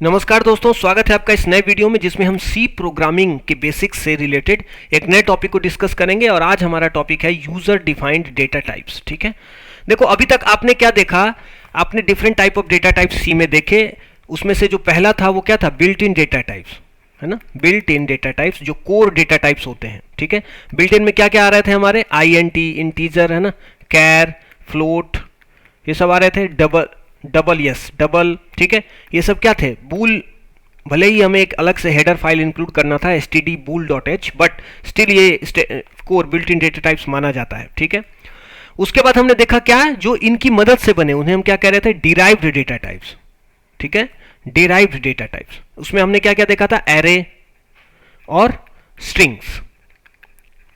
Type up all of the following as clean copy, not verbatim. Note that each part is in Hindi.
नमस्कार दोस्तों, स्वागत है आपका इस नए वीडियो में जिसमें हम सी प्रोग्रामिंग के बेसिक्स से रिलेटेड एक नए टॉपिक को डिस्कस करेंगे। और आज हमारा टॉपिक है यूजर डिफाइंड डेटा टाइप्स। ठीक है, देखो अभी तक आपने क्या देखा, आपने different type of data types C में देखे। उसमें से जो पहला था वो क्या था, बिल्ट इन डेटा टाइप्स, है ना। बिल्ट इन डेटा टाइप्स जो कोर डेटा टाइप्स होते हैं। ठीक है, बिल्ट इन में क्या क्या आ रहे थे हमारे, INT इंटीजर, है ना, कैर, फ्लोट, ये सब आ रहे थे। डबल, ठीक है, ये सब क्या थे, बूल। भले ही हमें एक अलग से हेडर फाइल इंक्लूड करना था stdbool.h, बट स्टिल ये core built in data types माना जाता है। ठीक है, उसके बाद हमने देखा क्या, जो इनकी मदद से बने उन्हें हम क्या कह रहे थे, डिराइव्ड डेटा टाइप्स। ठीक है, डिराइव्ड डेटा टाइप्स, उसमें हमने क्या क्या देखा था, एरे और स्ट्रिंग्स,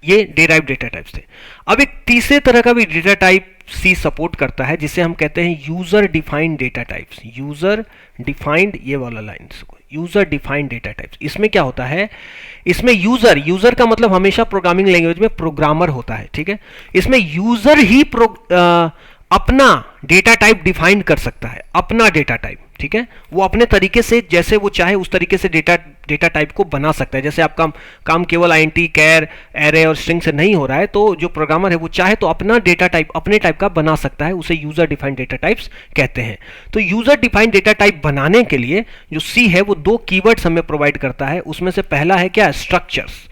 ये डिराइव्ड डेटा टाइप्स थे। अब एक तीसरे तरह का भी डेटा टाइप सी सपोर्ट करता है जिसे हम कहते हैं user defined data types. User defined, ये वाला line, user defined data types. इसमें क्या होता है, इसमें यूजर का मतलब हमेशा प्रोग्रामिंग लैंग्वेज में प्रोग्रामर होता है। ठीक है, इसमें यूजर ही अपना डेटा टाइप डिफाइन कर सकता है, अपना डेटा टाइप। ठीक है, वो अपने तरीके से जैसे वो चाहे उस तरीके से डेटा टाइप को बना सकता है। जैसे आपका काम केवल INT, कैर, एरे और स्ट्रिंग से नहीं हो रहा है, तो जो प्रोग्रामर है वो चाहे तो अपना डेटा टाइप अपने टाइप का बना सकता है, उसे यूजर डिफाइंड डेटा टाइप्स कहते हैं। तो यूजर डिफाइंड डेटा टाइप बनाने के लिए जो सी है वो दो कीवर्ड्स हमें प्रोवाइड करता है। उसमें से पहला है क्या, स्ट्रक्चर्स।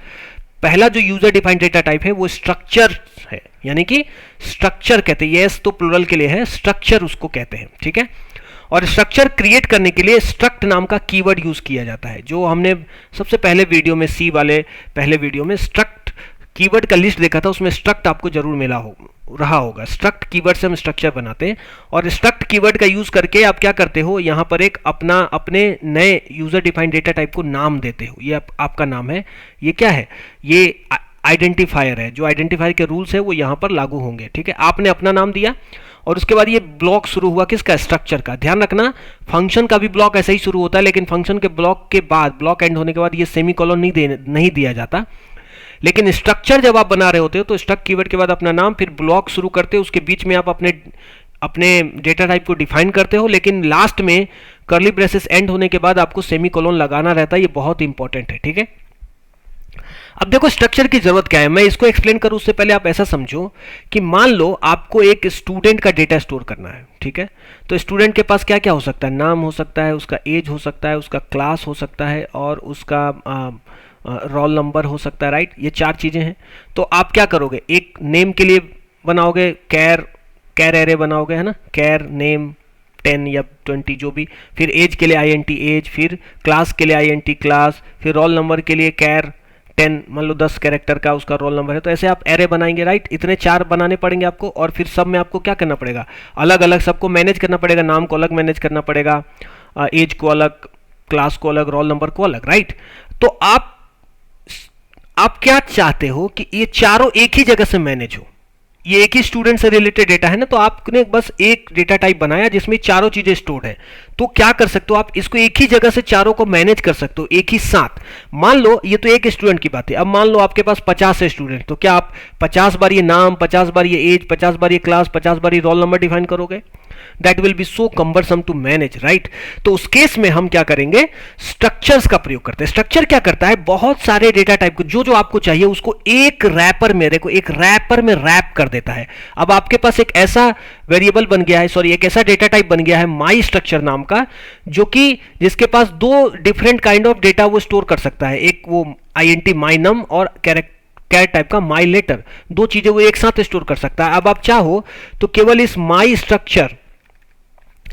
पहला जो यूजर डिफाइंड डेटा टाइप है वो स्ट्रक्चर है, यानी कि स्ट्रक्चर कहते हैं, यस तो प्लुरल के लिए है, स्ट्रक्चर उसको कहते हैं। ठीक है, और स्ट्रक्चर क्रिएट करने के लिए स्ट्रक्ट नाम का कीवर्ड यूज किया जाता है। जो हमने सबसे पहले वीडियो में, सी वाले पहले वीडियो में स्ट्रक्ट कीवर्ड का लिस्ट देखा था, उसमें स्ट्रक्ट आपको जरूर रहा होगा। स्ट्रक्ट कीवर्ड से हम स्ट्रक्चर बनाते हैं, और स्ट्रक्ट कीवर्ड का यूज करके आप क्या करते हो, यहाँ पर एक अपने नए यूजर डिफाइंड डेटा टाइप को नाम देते हो। ये आपका नाम है, ये क्या है, ये आइडेंटिफायर है। जो आइडेंटिफायर के रूल्स है वो यहाँ पर लागू होंगे। ठीक है, आपने अपना नाम दिया और उसके बाद ये ब्लॉक शुरू हुआ किसका, स्ट्रक्चर का। ध्यान रखना, फंक्शन का भी ब्लॉक ऐसे ही शुरू होता है, लेकिन फंक्शन के ब्लॉक के बाद, ब्लॉक एंड होने के बाद ये सेमीकोलन नहीं दिया जाता। लेकिन स्ट्रक्चर जब आप बना रहे होते हो तो स्ट्रक्ट कीवर्ड के बाद अपना नाम, फिर ब्लॉक शुरू करते हो, उसके बीच में आप अपने डेटा टाइप को डिफाइन करते हो, लेकिन लास्ट में कर्ली ब्रेसेस एंड होने के बाद आपको सेमीकोलन लगाना रहता है। ये बहुत इंपॉर्टेंट है। ठीक है, अब देखो स्ट्रक्चर की जरूरत क्या है, मैं इसको एक्सप्लेन करूं उससे पहले आप ऐसा समझो कि मान लो आपको एक स्टूडेंट का डेटा स्टोर करना है। ठीक है, तो स्टूडेंट के पास क्या क्या हो सकता है, नाम हो सकता है, उसका एज हो सकता है, उसका क्लास हो सकता है, और उसका रोल नंबर हो सकता है। राइट, ये चार चीजें हैं। तो आप क्या करोगे, एक नेम के लिए बनाओगे कैर एरे बनाओगे, है ना, कैर नेम 10 या 20 जो भी, फिर एज के लिए INT एज, फिर क्लास के लिए INT क्लास, फिर रोल नंबर के लिए कैर 10, मान लो 10 कैरेक्टर का उसका रोल नंबर है। तो ऐसे आप एरे बनाएंगे। राइट, इतने चार बनाने पड़ेंगे आपको, और फिर सब में आपको क्या करना पड़ेगा, अलग अलग सबको मैनेज करना पड़ेगा। नाम को अलग मैनेज करना पड़ेगा, एज को अलग, क्लास को अलग, रोल नंबर को अलग। राइट, तो आप क्या चाहते हो कि ये चारों एक ही जगह से मैनेज हो, ये एक ही स्टूडेंट से रिलेटेड डेटा है ना, तो आपने बस एक डेटा टाइप बनाया जिसमें चारों चीजें स्टोर्ड है। तो क्या कर सकते हो आप, इसको एक ही जगह से चारों को मैनेज कर सकते हो एक ही साथ। मान लो ये तो एक स्टूडेंट की बात है, अब मान लो आपके पास 50 है स्टूडेंट, तो क्या आप 50 बार ये नाम, 50 बार ये एज, 50 बार ये क्लास, 50 बार ये रोल नंबर डिफाइन करोगे? That will be so cumbersome to manage. Right, तो उस केस में हम क्या करेंगे, स्ट्रक्चर्स का प्रयोग करते हैं। स्ट्रक्चर क्या करता है, बहुत सारे डेटा टाइप को जो आपको चाहिए उसको एक रैपर में रैप कर देता है। अब आपके पास एक ऐसा वेरिएबल बन गया है, सॉरी एक ऐसा डेटा टाइप बन गया है माई स्ट्रक्चर नाम का, जो कि जिसके पास दो डिफरेंट काइंड ऑफ डेटा वो स्टोर कर सकता है। एक वो INT माई नम और कैर टाइप का माई लेटर, दो चीजें वो एक साथ स्टोर कर सकता है। अब आप चाहो तो केवल इस माई स्ट्रक्चर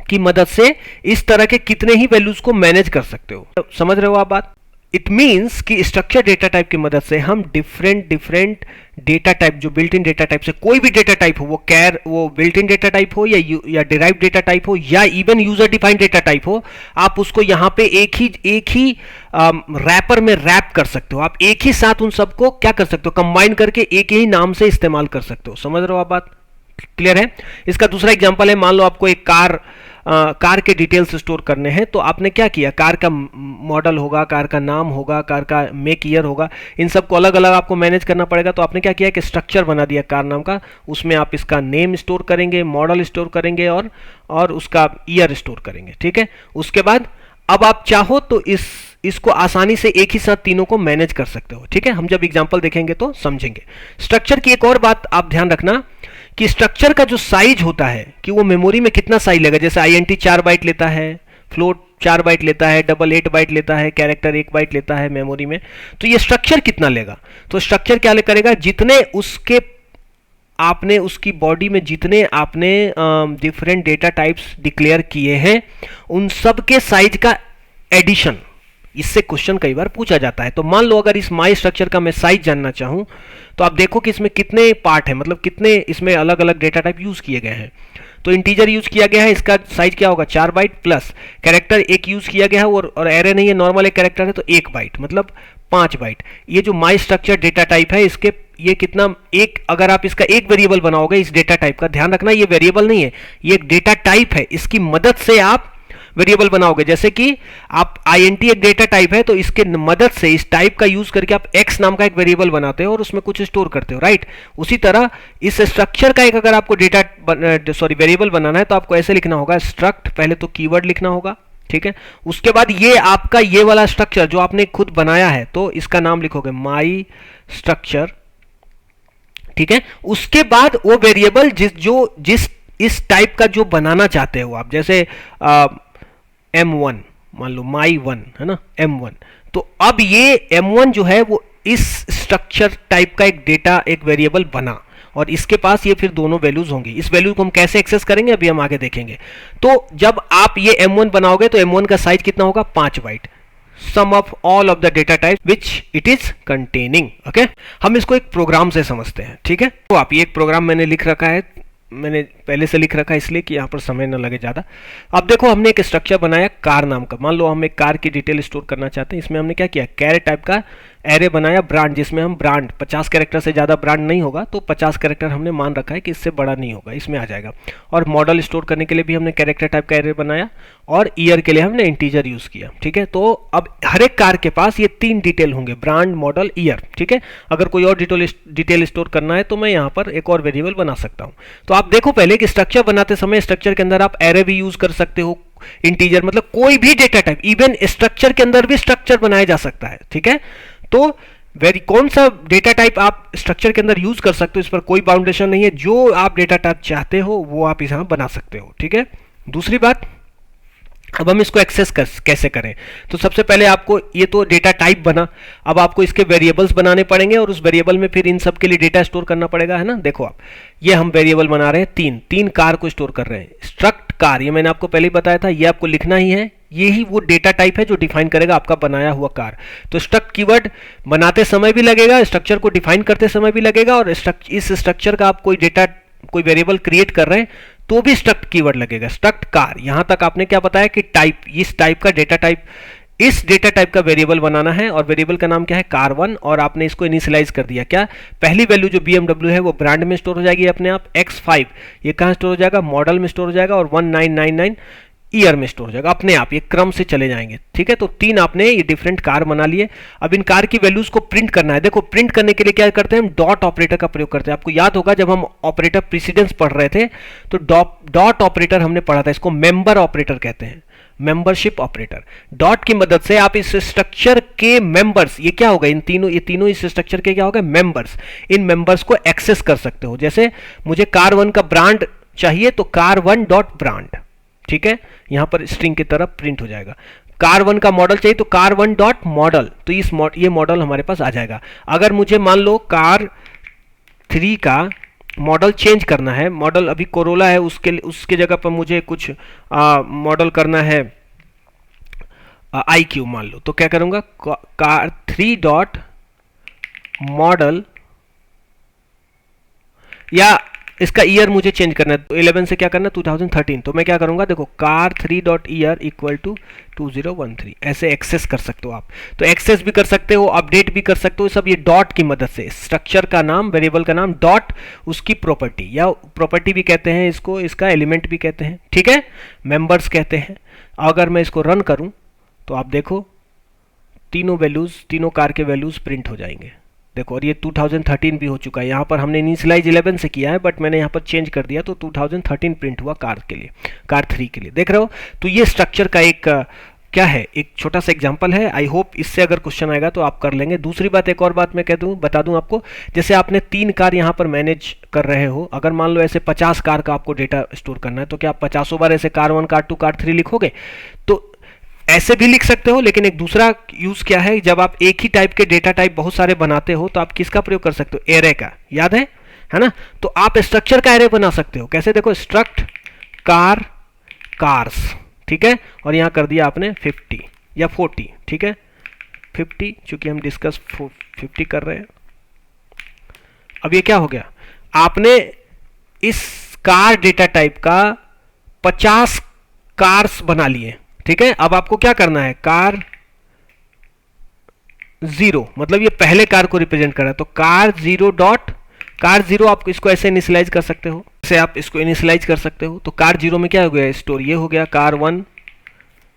की मदद से इस तरह के कितने ही वैल्यूज को मैनेज कर सकते हो। समझ रहे हो आप बात? इट मींस कि स्ट्रक्चर डेटा टाइप की मदद से हम डिफरेंट डेटा टाइप, जो बिल्ट इन डेटा टाइप से कोई भी डेटा टाइप हो, वो बिल्ट इन डेटा टाइप हो या डिराइव्ड डेटा टाइप हो या even user defined data type हो, आप उसको यहां पे एक ही रैपर में रैप कर सकते हो। आप एक ही साथ उन सबको क्या कर सकते हो, कंबाइन करके एक ही नाम से इस्तेमाल कर सकते हो। समझ रहे हो आप बात? क्लियर है? इसका दूसरा एग्जांपल है, मान लो आपको एक कार के डिटेल्स स्टोर करने हैं, तो आपने क्या किया, कार का मॉडल होगा, कार का नाम होगा, कार का मेक ईयर होगा, इन सबको अलग अलग आपको मैनेज करना पड़ेगा। तो आपने क्या किया कि स्ट्रक्चर बना दिया कार नाम का, उसमें आप इसका नेम स्टोर करेंगे, मॉडल स्टोर करेंगे और उसका ईयर स्टोर करेंगे। ठीक है, उसके बाद अब आप चाहो तो इसको आसानी से एक ही साथ तीनों को मैनेज कर सकते हो, ठीक है। हम जब एग्जांपल देखेंगे तो समझेंगे। स्ट्रक्चर की एक और बात आप ध्यान रखना कि स्ट्रक्चर का जो साइज होता है कि वो मेमोरी में कितना साइज लेगा। जैसे आईएनटी 4 बाइट लेता है, फ्लोट 4 बाइट लेता है, डबल 8 बाइट लेता है, कैरेक्टर 1 बाइट लेता है मेमोरी में, तो ये स्ट्रक्चर कितना लेगा। तो स्ट्रक्चर क्या करेगा, जितने उसके आपने उसकी बॉडी में जितने आपने डिफरेंट डेटा टाइप्स डिक्लेयर किए हैं उन सब के साइज का एडिशन। इससे क्वेश्चन कई बार पूछा जाता है। तो मान लो अगर इस माई स्ट्रक्चर का मैं साइज जानना चाहूं तो आप देखो कि इसमें कितने पार्ट हैं, मतलब कितने इसमें अलग अलग डेटा टाइप यूज किए गए हैं। तो इंटीजर यूज किया गया है, इसका साइज क्या होगा 4 बाइट, प्लस कैरेक्टर एक यूज किया गया है और एरे नहीं है, नॉर्मल एक कैरेक्टर है तो 1 बाइट मतलब 5 बाइट। ये जो माई स्ट्रक्चर डेटा टाइप है इसके ये कितना एक, अगर आप इसका एक वेरिएबल बनाओगे इस डेटा टाइप का, ध्यान रखना ये वेरिएबल नहीं है, ये एक डेटा टाइप है, इसकी मदद से आप वेरिएबल बनाओगे। जैसे कि आप int एक डेटा टाइप है तो इसके मदद से इस टाइप का यूज करके आप x नाम का एक वेरिएबल बनाते हो और उसमें कुछ स्टोर करते हो, राइट। उसी तरह इस स्ट्रक्चर का एक अगर आपको वेरिएबल बनाना है तो आपको ऐसे लिखना होगा स्ट्रक्ट, पहले तो कीवर्ड लिखना होगा, ठीक है। उसके बाद ये आपका ये वाला स्ट्रक्चर जो आपने खुद बनाया है तो इसका नाम लिखोगे माई स्ट्रक्चर, ठीक है। उसके बाद वो वेरिएबल जिस इस टाइप का जो बनाना चाहते हो आप, जैसे M1 मान लो my1 है ना M1, तो अब ये M1 जो है वो इस स्ट्रक्चर टाइप का एक डेटा एक वेरिएबल बना और इसके पास ये फिर दोनों वैल्यूज होंगी। इस वैल्यू को हम कैसे एक्सेस करेंगे अभी हम आगे देखेंगे। तो जब आप ये M1 बनाओगे तो M1 का साइज कितना होगा 5 byte, sum of all of the data type which it is containing, okay. हम इसको एक प्रोग्राम से समझते हैं, ठीक है। तो आप ये एक प्रोग्राम मैंने लिख रखा है, मैंने पहले से लिख रखा है इसलिए कि यहाँ पर समय न लगे ज़्यादा। अब देखो हमने एक स्ट्रक्चर बनाया कार नाम का, मान लो हम एक कार की डिटेल स्टोर करना चाहते हैं। इसमें हमने क्या किया, कैरेट टाइप का एरे बनाया, ब्रांड, जिसमें हम ब्रांड 50 कैरेक्टर से ज़्यादा ब्रांड नहीं होगा तो 50 कैरेक्टर हमने मान रखा है कि इससे बड़ा नहीं होगा, इसमें आ जाएगा। और मॉडल स्टोर करने के लिए भी हमने कैरेक्टर टाइप का एरे बनाया और ईयर के लिए हमने इंटीजर यूज़ किया, ठीक है। तो अब हर एक कार के पास ये 3 डिटेल होंगे, ब्रांड, मॉडल, ईयर, ठीक है। अगर कोई और डिटेल स्टोर करना है तो मैं यहाँ पर एक और वेरिएबल बना सकता हूँ। तो आप देखो पहले कि स्ट्रक्चर बनाते समय स्ट्रक्चर के अंदर आप एरे भी यूज कर सकते हो, इंटीजर मतलब कोई भी डेटा टाइप, इवन स्ट्रक्चर के अंदर भी स्ट्रक्चर बनाया जा सकता है, ठीक है। तो कौन सा डेटा टाइप आप स्ट्रक्चर के अंदर यूज कर सकते हो, इस पर कोई बाउंडेशन नहीं है, जो आप डेटा टाइप चाहते हो वो आप यहाँ बना सकते हो, ठीक है। दूसरी बात, अब हम इसको एक्सेस कैसे करें। तो सबसे पहले आपको ये तो डेटा टाइप बना, अब आपको इसके वेरिएबल्स बनाने पड़ेंगे और उस वेरिएबल में फिर इन सब के लिए डेटा स्टोर करना पड़ेगा, है ना। देखो आप ये हम वेरिएबल बना रहे हैं, तीन कार को स्टोर कर रहे हैं। स्ट्रक्ट कार, ये मैंने आपको पहले ही बताया था, ये आपको लिखना ही है, ये ही वो डेटा टाइप है जो डिफाइन करेगा आपका बनाया हुआ कार। तो स्ट्रक्ट कीवर्ड बनाते समय भी लगेगा, स्ट्रक्चर को डिफाइन करते समय भी लगेगा, और इस स्ट्रक्चर का आप कोई वेरिएबल क्रिएट कर रहे हैं तो भी स्ट्रक्ट कीवर्ड लगेगा। स्ट्रक्ट कार, यहां तक आपने क्या बताया कि टाइप, इस टाइप का डेटा टाइप, इस डेटा टाइप का वेरिएबल बनाना है और वेरिएबल का नाम क्या है car1, और आपने इसको इनिशियलाइज कर दिया। क्या, पहली वैल्यू जो BMW है वो ब्रांड में स्टोर हो जाएगी अपने आप, X5 ये कहां स्टोर हो जाएगा, मॉडल में स्टोर हो जाएगा, और 1999 ईयर में स्टोर हो जाएगा अपने आप, ये क्रम से चले जाएंगे, ठीक है। तो 3 आपने ये डिफरेंट कार बना लिए। अब इन कार की वैल्यूज को प्रिंट करना है। देखो प्रिंट करने के लिए क्या करते हैं हम, डॉट ऑपरेटर का प्रयोग करते हैं। आपको याद होगा जब हम ऑपरेटर प्रेसिडेंस पढ़ रहे थे तो डॉट ऑपरेटर हमने पढ़ा था, इसको मेंबर ऑपरेटर कहते हैं, मेंबरशिप ऑपरेटर। डॉट की मदद से आप इस स्ट्रक्चर के मेंबर्स, ये क्या होगा, ये तीनों इस स्ट्रक्चर के क्या होगा, मेंबर्स, इन मेंबर्स को एक्सेस कर सकते हो। जैसे मुझे कार1 का ब्रांड चाहिए तो car1 डॉट ब्रांड, ठीक है, यहां पर स्ट्रिंग की तरफ प्रिंट हो जाएगा। कार1 का मॉडल चाहिए तो car1 डॉट मॉडल, तो ये मॉडल हमारे पास आ जाएगा। अगर मुझे मान लो car3 का मॉडल चेंज करना है, मॉडल अभी कोरोला है, उसके जगह पर मुझे कुछ मॉडल करना है IQ मान लो, तो क्या करूंगा, car3 डॉट मॉडल, या इसका ईयर मुझे चेंज करना है, तो 11 से क्या करना है 2013, तो मैं क्या करूंगा, देखो car3 dot year equal to 2013, ऐसे एक्सेस कर सकते हो आप। तो एक्सेस भी कर सकते हो, अपडेट भी कर सकते हो, सब ये डॉट की मदद से। स्ट्रक्चर का नाम, वेरिएबल का नाम, डॉट उसकी प्रॉपर्टी, या प्रॉपर्टी भी कहते हैं इसको, इसका एलिमेंट भी कहते हैं, ठीक है, मेंबर्स कहते हैं। अगर मैं इसको रन करूं तो आप देखो तीनों वैल्यूज, तीनों कार के वैल्यूज प्रिंट हो जाएंगे। देखो, और ये 2013 भी हो चुका है, यहाँ पर हमने इनिशियलाइज 11 से किया है बट मैंने यहाँ पर चेंज कर दिया तो 2013 प्रिंट हुआ कार के लिए, car3 के लिए, देख रहे हो। तो ये स्ट्रक्चर का एक क्या है, एक छोटा सा एग्जांपल है। आई होप इससे अगर क्वेश्चन आएगा तो आप कर लेंगे। दूसरी बात, एक और बात मैं कह दूं, बता दूं आपको, जैसे आपने 3 कार यहाँ पर मैनेज कर रहे हो, अगर मान लो ऐसे 50 कार का आपको डेटा स्टोर करना है, तो क्या आप 50 बार ऐसे कार 1 कार 2 कार 3 लिखोगे? तो ऐसे भी लिख सकते हो, लेकिन एक दूसरा यूज क्या है, जब आप एक ही टाइप के डेटा टाइप बहुत सारे बनाते हो तो आप किसका प्रयोग कर सकते हो? एरे का, याद है ना? तो आप स्ट्रक्चर का एरे बना सकते हो। कैसे? देखो, स्ट्रक्ट कार कार्स, ठीक है, और यहां कर दिया आपने 50 या 40, ठीक है, 50, चूंकि हम डिस्कस 50 कर रहे हैं। अब ये क्या हो गया, आपने इस कार डेटा टाइप का 50 कार्स बना लिए, ठीक है। अब आपको क्या करना है, कार 0, मतलब ये पहले कार को रिप्रेजेंट कर रहा है, तो कार 0 डॉट कार 0, आप इसको ऐसे इनिशियलाइज कर सकते हो, ऐसे आप इसको इनिशियलाइज कर सकते हो। तो कार 0 में क्या हो गया, स्टोर ये हो गया, कार 1,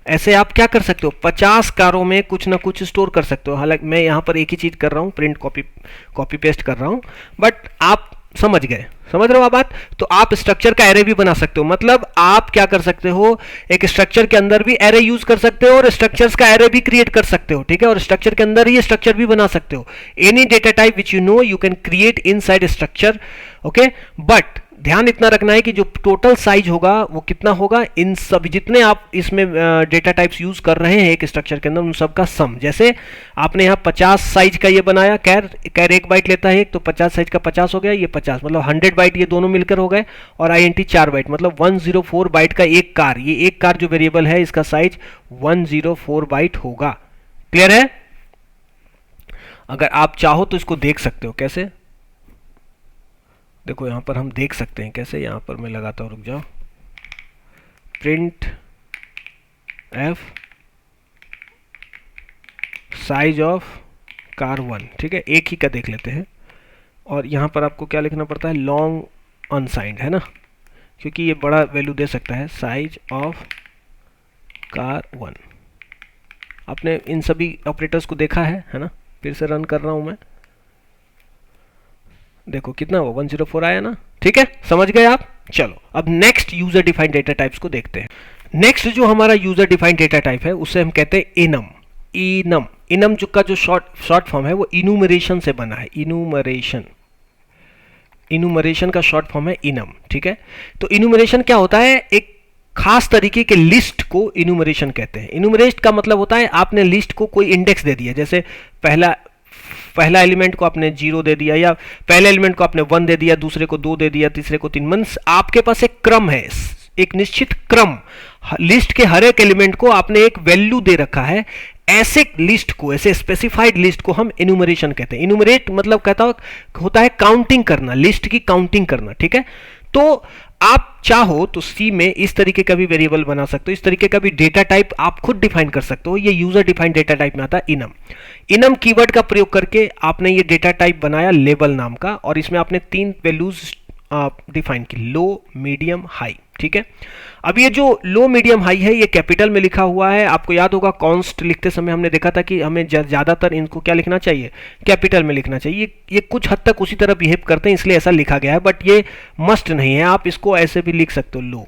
ऐसे आप क्या कर सकते हो, 50 कारों में कुछ ना कुछ स्टोर कर सकते हो। हालांकि मैं यहां पर एक ही चीज कर रहा हूं, प्रिंट कॉपी पेस्ट कर रहा हूं, बट आप समझ गए, समझ रहे हो आप बात? तो आप स्ट्रक्चर का एरे भी बना सकते हो, मतलब आप क्या कर सकते हो, एक स्ट्रक्चर के अंदर भी एरे यूज कर सकते हो और स्ट्रक्चर्स का एरे भी क्रिएट कर सकते हो, ठीक है, और स्ट्रक्चर के अंदर ही स्ट्रक्चर भी बना सकते हो। Any data type which you know you can create inside structure, okay. But ध्यान इतना रखना है कि जो टोटल साइज होगा वो कितना होगा, इन सब जितने आप इसमें डेटा टाइप्स यूज कर रहे हैं एक स्ट्रक्चर के अंदर, उन सब का सम। जैसे आपने यहाँ 50 साइज का ये बनाया, कैर 1 बाइट लेता है एक, तो 50 साइज का 50 हो गया, ये 50 मतलब 100 बाइट ये दोनों मिलकर हो गए, और INT 4 बाइट मतलब 104 बाइट का एक कार, ये एक कार जो वेरिएबल है इसका साइज 104 बाइट होगा। क्लियर है? अगर आप चाहो तो इसको देख सकते हो। कैसे? देखो यहां पर हम देख सकते हैं कैसे, यहां पर मैं लगाता हूं, रुक जाओ, print F size of car 1, ठीक है, एक ही का देख लेते हैं। और यहां पर आपको क्या लिखना पड़ता है, लॉन्ग अनसाइंड, है ना, क्योंकि ये बड़ा वैल्यू दे सकता है, साइज ऑफ कार 1। आपने इन सभी ऑपरेटर्स को देखा है ना? फिर से रन कर रहा हूं मैं, देखो कितना हुआ, 104 आया ना, ठीक है, समझ गए आप? चलो अब next user defined data types को देखते हैं। नेक्स्ट जो हमारा यूजर डिफाइंड डेटा टाइप है उसे हम कहते हैं इनम। इनम जो का जो शॉर्ट फॉर्म है वो इनूमरेशन से बना है, इनूमरेशन का शॉर्ट फॉर्म है इनम, ठीक है। तो इनूमरेशन क्या होता है, एक खास तरीके के लिस्ट को इनूमरेशन कहते हैं। इनूमरेट का मतलब होता है आपने लिस्ट को कोई इंडेक्स दे दिया, जैसे पहला एलिमेंट को आपने 0 दे दिया, या पहले एलिमेंट को आपने 1 दे दिया, दूसरे को 2 दे दिया, तीसरे को 3, मींस आपके पास एक क्रम है, एक निश्चित क्रम, लिस्ट के हर एक एलिमेंट को आपने एक वैल्यू दे रखा है। ऐसे लिस्ट को, ऐसे स्पेसिफाइड लिस्ट को हम इनूमरेशन कहते हैं। इनूमरेट मतलब होता है काउंटिंग करना, लिस्ट की काउंटिंग करना, ठीक है। तो आप चाहो तो सी में इस तरीके का भी वेरिएबल बना सकते हो, इस तरीके का भी डेटा टाइप आप खुद डिफाइन कर सकते हो। ये यूजर डिफाइंड डेटा टाइप में आता है इनम। इनम कीवर्ड का प्रयोग करके आपने ये डेटा टाइप बनाया लेवल नाम का, और इसमें आपने 3 वैल्यूज डिफाइन की, लो, मीडियम, हाई, ठीक है। अब ये जो लो, मीडियम, हाई है ये कैपिटल में लिखा हुआ है। आपको याद होगा कॉन्स्ट लिखते समय हमने देखा था कि हमें ज्यादातर इनको क्या लिखना चाहिए, कैपिटल में लिखना चाहिए। ये कुछ हद तक उसी तरह बिहेव करते हैं इसलिए ऐसा लिखा गया है, बट ये मस्ट नहीं है। आप इसको ऐसे भी लिख सकते हो, लो,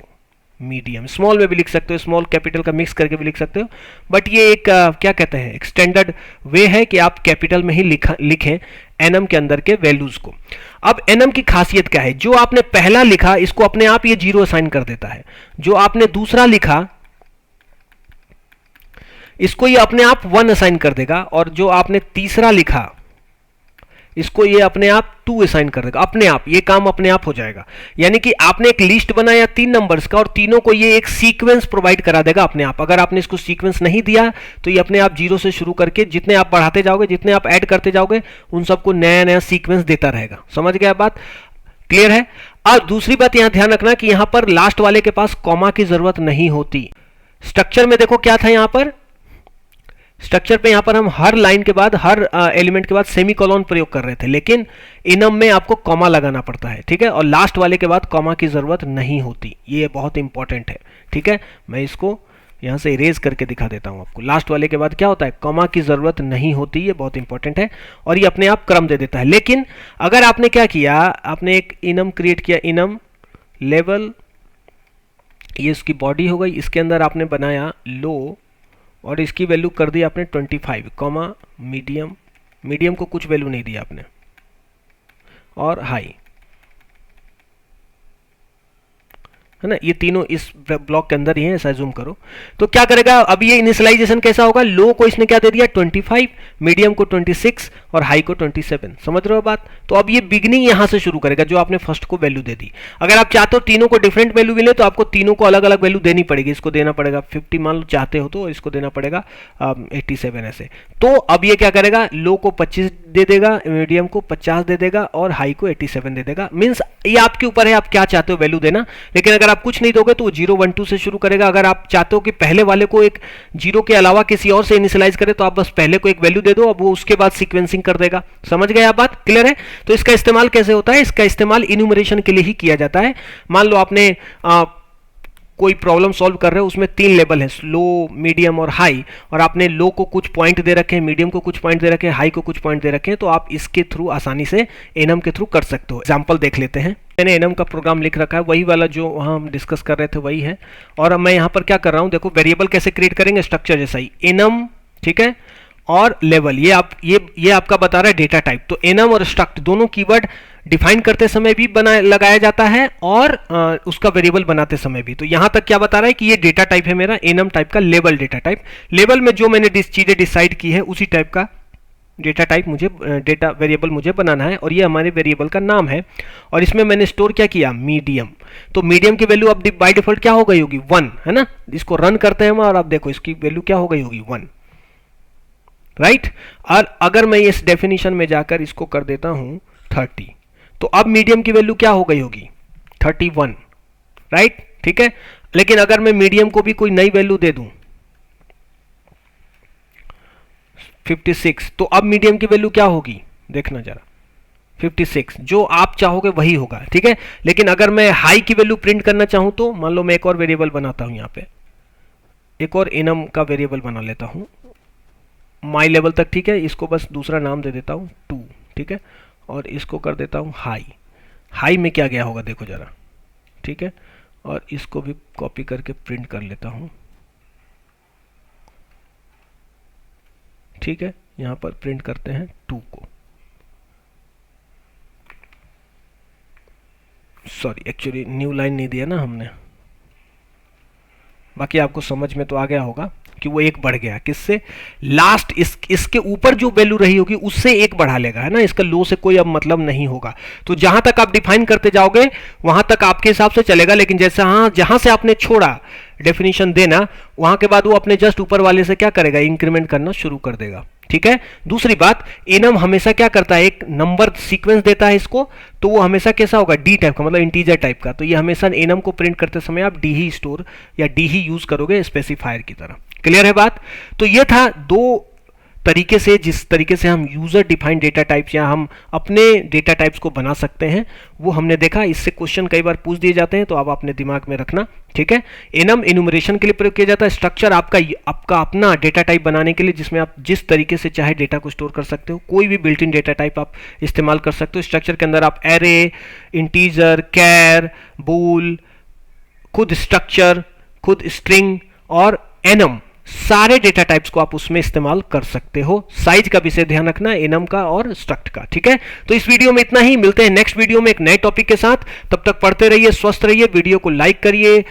मीडियम, स्मॉल में भी लिख सकते हो, स्मॉल कैपिटल का मिक्स करके भी लिख सकते हो, बट ये एक क्या कहते हैं, एक स्टैंडर्ड वे है कि आप कैपिटल में ही लिखें एनम के अंदर के वैल्यूज को। अब एनम की खासियत क्या है, जो आपने पहला लिखा इसको अपने आप ये 0 असाइन कर देता है, जो आपने दूसरा लिखा इसको ये अपने आप 1 असाइन कर देगा, और जो आपने तीसरा लिखा इसको ये अपने आप 2 असाइन कर देगा, अपने आप ये काम अपने आप हो जाएगा। यानी कि आपने एक लिस्ट बनाया 3 नंबर्स का, और तीनों को ये एक सीक्वेंस प्रोवाइड करा देगा अपने आप। अगर आपने इसको सीक्वेंस नहीं दिया तो ये अपने आप 0 से शुरू करके जितने आप बढ़ाते जाओगे, जितने आप ऐड करते जाओगे, उन सबको नया नया सीक्वेंस देता रहेगा। समझ गया बात? क्लियर है? और दूसरी बात यहां ध्यान रखना कि यहां पर लास्ट वाले के पास कॉमा की जरूरत नहीं होती। स्ट्रक्चर में देखो क्या था, यहां पर स्ट्रक्चर पे यहां पर हम हर लाइन के बाद, हर एलिमेंट के बाद सेमीकोलन प्रयोग कर रहे थे, लेकिन इनम में आपको कॉमा लगाना पड़ता है, ठीक है, और लास्ट वाले के बाद कॉमा की जरूरत नहीं होती। ये बहुत इंपॉर्टेंट है, ठीक है। मैं इसको यहां से इरेज करके दिखा देता हूं आपको। लास्ट वाले के बाद क्या होता है, कॉमा की जरूरत नहीं होती, ये बहुत इंपॉर्टेंट है, और ये अपने आप क्रम दे देता है। लेकिन अगर आपने क्या किया, आपने एक इनम क्रिएट किया, इनम लेवल, ये इसकी बॉडी हो गई, इसके अंदर आपने बनाया लो, और इसकी वैल्यू कर दी आपने 25 कॉमा मीडियम, मीडियम को कुछ वैल्यू नहीं दिया आपने, और हाई, है ना, ये तीनों इस ब्लॉक के अंदर ही है, ऐसा जूम करो। तो क्या करेगा, अब ये इनिशियलाइजेशन कैसा होगा, लो को इसने क्या दे दिया 25, मीडियम को 26 और हाई को 27, समझ रहे हो बात। तो अब ये बिगनिंग यहां से शुरू करेगा जो आपने फर्स्ट को वैल्यू दे दी। अगर आप चाहते हो तीनों को डिफरेंट वैल्यू मिले तो आपको तीनों को अलग अलग वैल्यू देनी पड़ेगी। इसको देना पड़ेगा 50 मान लो चाहते हो तो, इसको देना पड़ेगा 87 ऐसे। तो अब ये क्या करेगा, लो को 25 दे देगा, मीडियम को 50 दे देगा और हाई को 87 दे देगा। मीन्स ये आपके ऊपर है आप क्या चाहते हो वैल्यू देना। लेकिन अगर आप कुछ नहीं दोगे तो वो 0 1 2 से शुरू करेगा। अगर आप चाहते हो कि पहले वाले को एक 0 के अलावा किसी और से इनिशियलाइज करे तो आप बस पहले को एक वैल्यू दे दो, अब वो उसके बाद सीक्वेंसिंग कर देगा। समझ गए आप बात, क्लियर है। तो इसका इस्तेमाल कैसे होता है, इसका इस्तेमाल इन्यूमरेशन के लिए ही किया जाता है। मान लो आपने कोई प्रॉब्लम सॉल्व कर रहे हो, उसमें 3 लेवल है, लो, मीडियम और हाई, और आपने लो को कुछ पॉइंट दे रखे हैं, मीडियम को कुछ पॉइंट दे रखे हैं, हाई को कुछ पॉइंट दे रखे हैं, तो आप इसके थ्रू आसानी से एनम के थ्रू कर सकते हो। एग्जांपल देख लेते हैं। मैंने एनम का प्रोग्राम लिख रखा है, वही वाला जो वहाँ हम डिस्कस कर रहे थे वही है। और अब मैं यहाँ पर क्या कर रहा हूँ, देखो वेरिएबल कैसे क्रिएट करेंगे, स्ट्रक्चर जैसा ही, एनम, ठीक है, और लेवल, ये आपका बता रहा है डेटा टाइप। तो एनम और स्ट्रक्ट दोनों कीवर्ड डिफाइन करते समय भी लगाया जाता है और उसका वेरिएबल बनाते समय भी। तो यहां तक क्या बता रहा है कि ये डेटा टाइप है मेरा एनम टाइप का लेवल डेटा टाइप। लेवल में जो मैंने चीजें डिसाइड की है उसी टाइप का डेटा टाइप मुझे, डेटा वेरिएबल मुझे बनाना है, और ये हमारे वेरिएबल का नाम है। और इसमें मैंने स्टोर क्या किया, मीडियम। तो मीडियम की वैल्यू अब बाय डिफॉल्ट क्या हो गई होगी, 1, है ना। इसको रन करते हैं हम और अब देखो इसकी वैल्यू क्या हो गई होगी, 1, राइट। और अगर मैं इस डेफिनेशन में जाकर इसको कर देता हूं 30, तो अब मीडियम की वैल्यू क्या हो गई होगी, 31, राइट, ठीक है। लेकिन अगर मैं मीडियम को भी कोई नई वैल्यू दे दूं 56, तो अब मीडियम की वैल्यू क्या होगी, देखना जरा, 56, जो आप चाहोगे वही होगा, ठीक है। लेकिन अगर मैं हाई की वैल्यू प्रिंट करना चाहूं तो मान लो मैं एक और वेरिएबल बनाता हूं, यहां पे एक और एनम का वेरिएबल बना लेता हूं, माई लेवल तक, ठीक है। इसको बस दूसरा नाम दे देता हूं 2, ठीक है, और इसको कर देता हूं हाई। हाई में क्या गया होगा देखो जरा, ठीक है, और इसको भी कॉपी करके प्रिंट कर लेता हूं, ठीक है। यहां पर प्रिंट करते हैं 2 को, सॉरी एक्चुअली न्यू लाइन नहीं दिया ना हमने। बाकी आपको समझ में तो आ गया होगा कि वो 1 बढ़ गया, किससे, लास्ट इसके ऊपर जो वैल्यू रही होगी उससे 1 बढ़ा लेगा, है ना। इसका लो से कोई अब मतलब नहीं होगा। तो जहां तक आप डिफाइन करते जाओगे वहां तक आपके हिसाब से चलेगा। लेकिन जैसे जहां से आपने छोड़ा डेफिनेशन देना, वहां के बाद वो अपने जस्ट ऊपर वाले से क्या करेगा, इंक्रीमेंट करना शुरू कर देगा, ठीक है। दूसरी बात, एनम हमेशा क्या करता है, एक नंबर सीक्वेंस देता है इसको, तो वो हमेशा कैसा होगा, डी टाइप का, मतलब इंटीजर टाइप का। तो ये हमेशा एनम को प्रिंट करते समय आप डी ही स्टोर या डी ही यूज करोगे स्पेसिफायर की तरह। क्लियर है बात। तो ये था 2 तरीके से, जिस तरीके से हम यूजर डिफाइंड डेटा टाइप्स या हम अपने डेटा टाइप्स को बना सकते हैं, वो हमने देखा। इससे क्वेश्चन कई बार पूछ दिए जाते हैं, तो आप अपने दिमाग में रखना, ठीक है। एनम इन्यूमरेशन के लिए प्रयोग किया जाता है। स्ट्रक्चर आपका अपना डेटा टाइप बनाने के लिए, जिसमें आप जिस तरीके से चाहे डेटा को स्टोर कर सकते हो, कोई भी बिल्ट इन डेटा टाइप आप इस्तेमाल कर सकते हो। स्ट्रक्चर के अंदर आप एरे, इंटीजर, कैर, बूल, खुद स्ट्रक्चर, खुद स्ट्रिंग और एनम, सारे डेटा टाइप्स को आप उसमें इस्तेमाल कर सकते हो। साइज का विषय ध्यान रखना, एनम का और स्ट्रक्ट का, ठीक है। तो इस वीडियो में इतना ही, मिलते हैं नेक्स्ट वीडियो में एक नए टॉपिक के साथ। तब तक पढ़ते रहिए, स्वस्थ रहिए, वीडियो को लाइक करिए,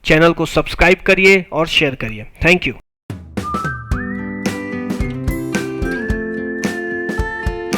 चैनल को सब्सक्राइब करिए और शेयर करिए। Thank you.